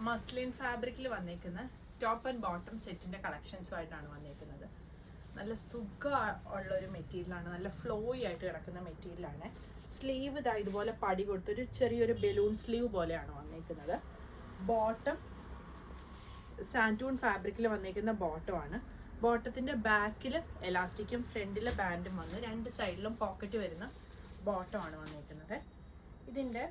Muslin ഫാബ്രിക്കിൽ വന്നേക്കുന്ന top and bottom സെറ്റിന്റെ കളക്ഷൻസുമായിട്ടാണ് വന്നേക്കുന്നത്. നല്ല സുഖമുള്ളൊരു മെറ്റീരിയലാണ്, നല്ല ഫ്ലോയി ആയിട്ട് കിടക്കുന്ന മെറ്റീരിയലാണ്. സ്ലീവ് ഇതാ ഇതുപോലെ പടി കൊടുത്തൊരു ചെറിയൊരു ബലൂൺ സ്ലീവ് പോലെയാണ് വന്നേക്കുന്നത്. ബോട്ടം സാൻറ്റൂൺ ഫാബ്രിക്കിൽ വന്നേക്കുന്ന ബോട്ടമാണ്. ബോട്ടത്തിൻ്റെ ബാക്കിൽ എലാസ്റ്റിക്കും ഫ്രണ്ടിൽ ബാൻഡും വന്ന് രണ്ട് സൈഡിലും പോക്കറ്റ് വരുന്ന ബോട്ടമാണ് വന്നേക്കുന്നത്. ഇതിൻ്റെ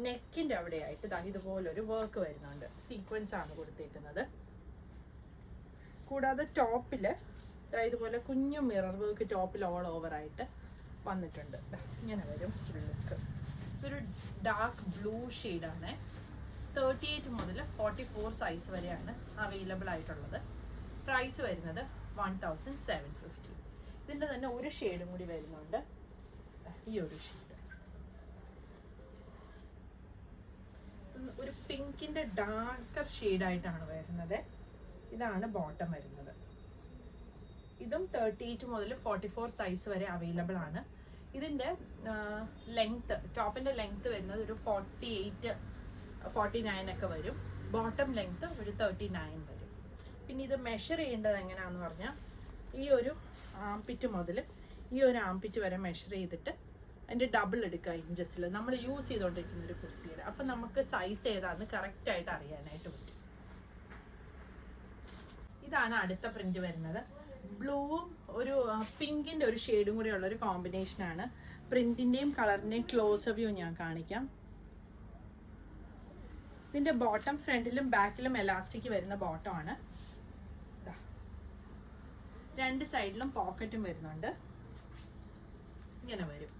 നെക്കിൻ്റെ അവിടെയായിട്ട് ഇതാ ഇതുപോലൊരു വർക്ക് വരുന്നുണ്ട്, സീക്വൻസ് ആണ് കൊടുത്തേക്കുന്നത്. കൂടാതെ ടോപ്പിൽ ഇതുപോലെ കുഞ്ഞു മിറർ വർക്ക് ടോപ്പിൽ ഓൾ ഓവറായിട്ട് വന്നിട്ടുണ്ട്. ഇങ്ങനെ വരും ലുക്ക്. ഇതൊരു ഡാർക്ക് ബ്ലൂ ഷെയ്ഡാണ്. 38 മുതൽ 44 സൈസ് വരെയാണ് അവൈലബിൾ ആയിട്ടുള്ളത്. പ്രൈസ് വരുന്നത് 1750. ഇതിൻ്റെ തന്നെ ഒരു ഷെയ്ഡും കൂടി വരുന്നുണ്ട്, ഈ ഒരു ഷെയ്ഡ്. ഒരു പിങ്കിൻ്റെ ഡാർക്കർ ഷെയ്ഡായിട്ടാണ് വരുന്നത്. ഇതാണ് ബോട്ടം വരുന്നത്. ഇതും 38 മുതൽ 44 സൈസ് വരെ അവൈലബിൾ ആണ്. ഇതിൻ്റെ ലെങ്ത്ത്, ടോപ്പിൻ്റെ ലെങ്ത്ത് വരുന്നത് ഒരു 48, 49 ഒക്കെ വരും. ബോട്ടം ലെങ്ത്ത് ഒരു 39 വരും. പിന്നെ ഇത് മെഷർ ചെയ്യേണ്ടത് എങ്ങനെയാണെന്ന് പറഞ്ഞാൽ, ഈ ഒരു ആംപിറ്റ് മുതൽ ഈ ഒരു ആംപിറ്റ് വരെ മെഷർ ചെയ്തിട്ട് അതിൻ്റെ ഡബിൾ എടുക്കുക ഇഞ്ചസിൽ. നമ്മൾ യൂസ് ചെയ്തുകൊണ്ടിരിക്കുന്ന ഒരു കുർത്തിയുടെ. അപ്പം നമുക്ക് സൈസ് ഏതാണെന്ന് കറക്റ്റായിട്ട് അറിയാനായിട്ട് പറ്റും. ഇതാണ് അടുത്ത പ്രിന്റ് വരുന്നത്. ബ്ലൂവും ഒരു പിങ്കിൻ്റെ ഒരു ഷെയ്ഡും കൂടി ഉള്ളൊരു കോമ്പിനേഷനാണ്. പ്രിന്റിൻ്റെയും കളറിൻ്റെയും ക്ലോസ് വ്യൂ ഞാൻ കാണിക്കാം. ഇതിൻ്റെ ബോട്ടം ഫ്രണ്ടിലും ബാക്കിലും എലാസ്റ്റിക് വരുന്ന ബോട്ടമാണ്. രണ്ട് സൈഡിലും പോക്കറ്റും വരുന്നുണ്ട്. ഇങ്ങനെ വരും.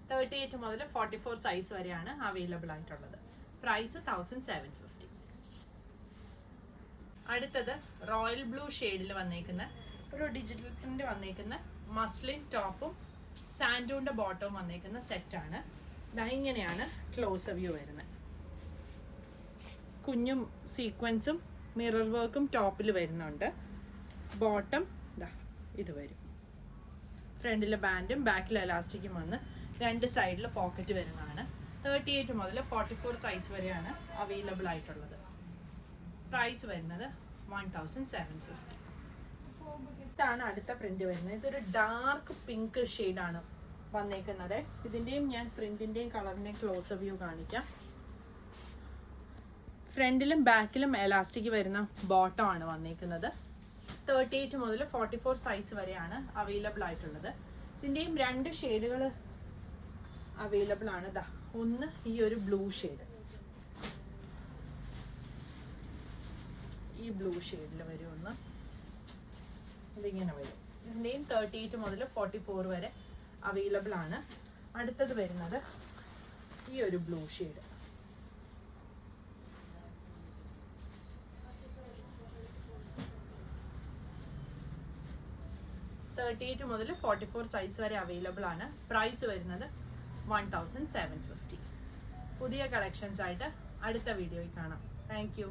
38 മുതൽ 44 സൈസ് വരെയാണ് അവൈലബിൾ ആയിട്ടുള്ളത്. പ്രൈസ് 1750. അടുത്തത് റോയൽ ബ്ലൂ ഷെയ്ഡിൽ വന്നേക്കുന്ന ഒരു ഡിജിറ്റൽ പ്രിന്റ് വന്നേക്കുന്ന മസ്ലിൻ ടോപ്പും സാൻഡൂണിൻ്റെ ബോട്ടവും വന്നേക്കുന്ന സെറ്റാണ്. ഇങ്ങനെയാണ് ക്ലോസ് വ്യൂ വരുന്നത്. കുഞ്ഞും സീക്വൻസും മിറർ വർക്കും ടോപ്പിൽ വരുന്നുണ്ട്. ബോട്ടം ഇത് വരും. ഫ്രണ്ടിലെ ബാൻഡും ബാക്കിൽ എലാസ്റ്റിക്കും വന്ന് രണ്ട് സൈഡിൽ പോക്കറ്റ് വരുന്നതാണ്. 38 മുതൽ 44 സൈസ് വരെയാണ് അവൈലബിൾ ആയിട്ടുള്ളത്. പ്രൈസ് വരുന്നത് 1750. ഇതാണ് അടുത്ത പ്രിന്റ് വരുന്നത്. ഇതൊരു ഡാർക്ക് പിങ്ക് ഷെയ്ഡാണ് വന്നേക്കുന്നത്. ഇതിൻ്റെയും ഞാൻ പ്രിന്റിൻ്റെയും കളറിൻ്റെയും ക്ലോസ് വ്യൂ കാണിക്കാം. ഫ്രണ്ടിലും ബാക്കിലും എലാസ്റ്റിക് വരുന്ന ബോട്ടമാണ് വന്നേക്കുന്നത്. 38 മുതൽ 44 സൈസ് വരെയാണ് അവൈലബിൾ ആയിട്ടുള്ളത്. ഇതിൻ്റെയും രണ്ട് ഷെയ്ഡുകൾ അവൈലബിൾ ആണ്. ഒന്ന് ഈ ഒരു ബ്ലൂ ഷെയ്ഡ്, ഈ ബ്ലൂ ഷെയ്ഡിൽ വരും ഒന്ന്. ഇതിങ്ങനെ വരും. ഇതിൻ്റെയും 38 മുതൽ 44 വരെ അവൈലബിൾ ആണ്. അടുത്തത് വരുന്നത് ഈ ഒരു ബ്ലൂ ഷെയ്ഡ്. $38 മുതൽ 44 സൈസ് വരെ അവൈലബിൾ ആണ്. പ്രൈസ് വരുന്നത് 1750. പുതിയ കളക്ഷൻസ് ആയിട്ട് അടുത്ത വീഡിയോയിൽ കാണാം. Thank you.